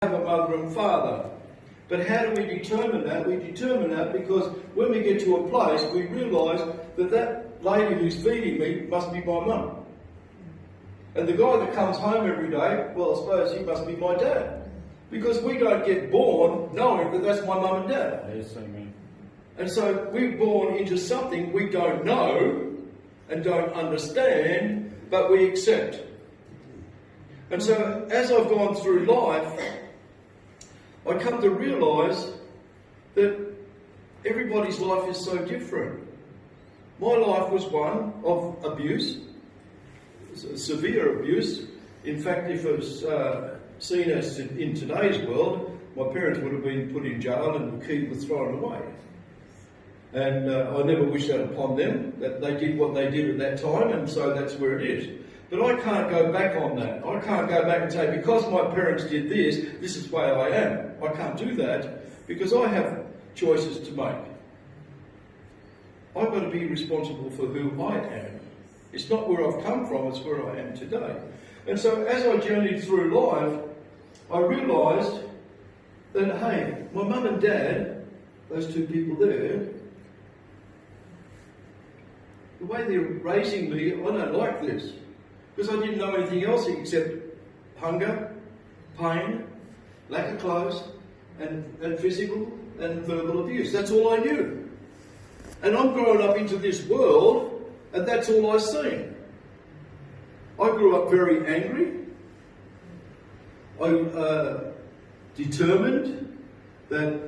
have a mother and father. But how do we determine that? We determine that because when we get to a place, we realise that that lady who's feeding me must be my mum. And the guy that comes home every day, well, I suppose he must be my dad. Because we don't get born knowing that that's my mum and dad. Yes, amen. And so we're born into something we don't know and don't understand, but we accept. And so as I've gone through life, I come to realise that everybody's life is so different. My life was one of abuse, severe abuse. In fact, if it was seen as in today's world, my parents would have been put in jail and the key was thrown away. And I never wish that upon them, that they did what they did at that time, and so that's where it is. But I can't go back on that. I can't go back and say, because my parents did this, this is the way I am. I can't do that because I have choices to make. I've got to be responsible for who I am. It's not where I've come from, it's where I am today. And so as I journeyed through life, I realised that, hey, my mum and dad, those two people there, the way they're raising me, I don't like this. Because I didn't know anything else except hunger, pain, lack of clothes, and physical and verbal abuse. That's all I knew. And I'm growing up into this world, and that's all I've seen. I grew up very angry. I determined that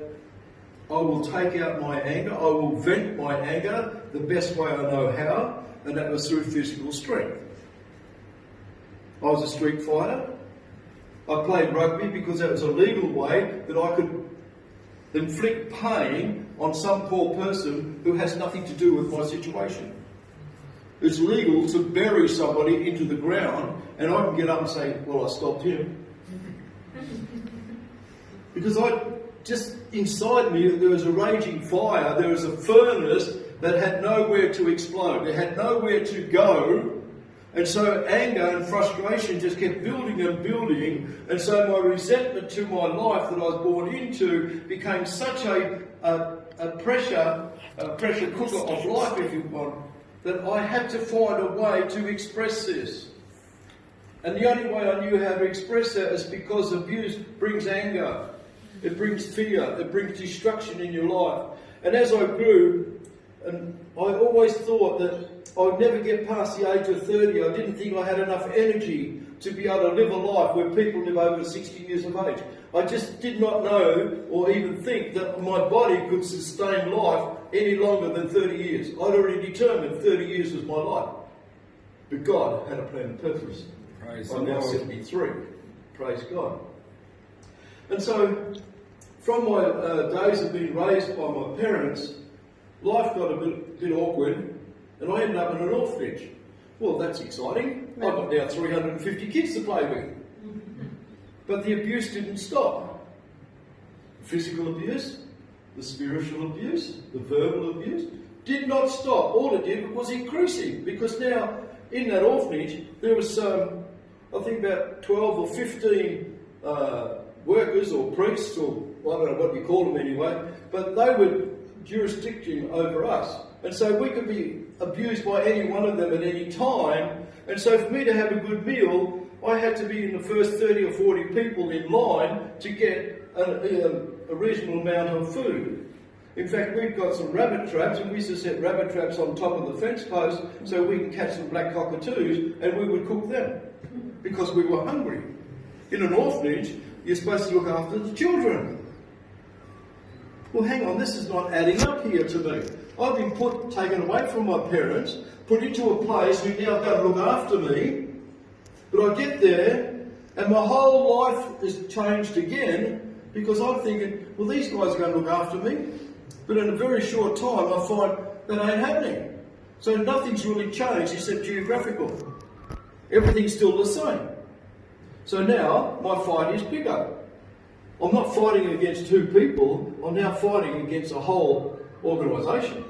I will take out my anger, I will vent my anger the best way I know how, and that was through physical strength. I was a street fighter. I played rugby because that was a legal way that I could inflict pain on some poor person who has nothing to do with my situation. It's legal to bury somebody into the ground and I can get up and say, well, I stopped him. Because just inside me there was a raging fire, there was a furnace that had nowhere to explode, it had nowhere to go. And so anger and frustration just kept building and building, and so my resentment to my life that I was born into became such a pressure cooker of life, if you want, that I had to find a way to express this. And the only way I knew how to express that is because abuse brings anger, it brings fear, it brings destruction in your life. And as I grew, and I always thought that I'd never get past the age of 30. I didn't think I had enough energy to be able to live a life where people live over 60 years of age. I just did not know or even think that my body could sustain life any longer than 30 years. I'd already determined 30 years was my life. But God had a plan and purpose. I'm now 73. Praise God. And so, from my days of being raised by my parents, life got a bit awkward. And I ended up in an orphanage. Well, that's exciting. I've got now 350 kids to play with. But the abuse didn't stop. Physical abuse, the spiritual abuse, the verbal abuse, did not stop. All it did was increasing. Because now, in that orphanage, there was I think about 12 or 15 workers or priests, or I don't know what you call them anyway, but they were jurisdiction over us. And so we could be abused by any one of them at any time. And so for me to have a good meal, I had to be in the first 30 or 40 people in line to get a reasonable amount of food. In fact, we've got some rabbit traps, and we used to set rabbit traps on top of the fence post so we can catch some black cockatoos, and we would cook them because we were hungry. In an orphanage, you're supposed to look after the children. Well, hang on, this is not adding up here to me. I've been taken away from my parents, put into a place who now don't look after me, but I get there and my whole life is changed again because I'm thinking, well, these guys are going to look after me, but in a very short time I find that ain't happening. So nothing's really changed except geographical. Everything's still the same. So now my fight is bigger. I'm not fighting against two people, I'm now fighting against a whole organisation,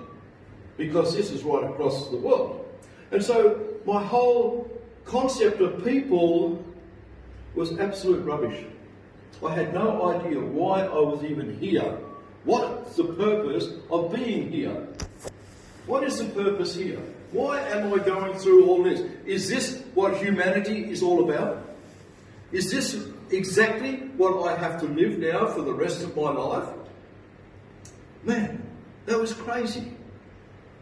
because this is right across the world. And so my whole concept of people was absolute rubbish. I had no idea why I was even here. What's the purpose of being here? What is the purpose here? Why am I going through all this? Is this what humanity is all about? Is this exactly what I have to live now for the rest of my life? Man, that was crazy.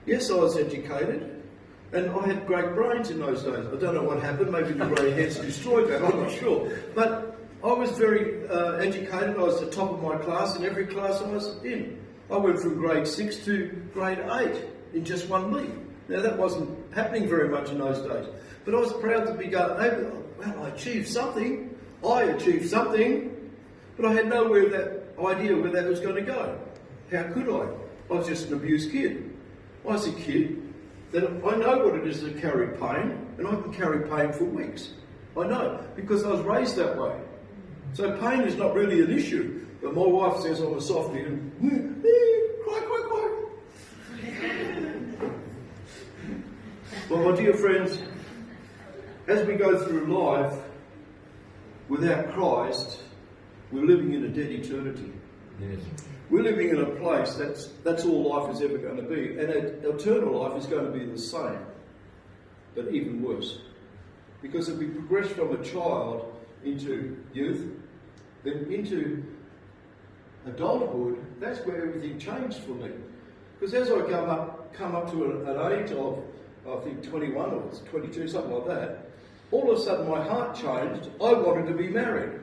Yes, I was educated, and I had great brains in those days. I don't know what happened. Maybe the grey hairs destroyed that, I'm not sure. But I was very educated. I was the top of my class in every class I was in. I went from grade 6 to grade 8 in just one week. Now, that wasn't happening very much in those days. But I was proud to be going, well, I achieved something. But I had no idea where that was going to go. How could I? I was just an abused kid. I was a kid that I know what it is to carry pain, and I can carry pain for weeks. I know, because I was raised that way. So pain is not really an issue. But my wife says I'm a softie and cry. Well, my dear friends, as we go through life without Christ, we're living in a dead eternity. Yes. We're living in a place that's all life is ever going to be. And eternal life is going to be the same, but even worse. Because if we progress from a child into youth, then into adulthood, that's where everything changed for me. Because as I come up to an age of, I think 21 or 22, something like that, all of a sudden my heart changed. I wanted to be married.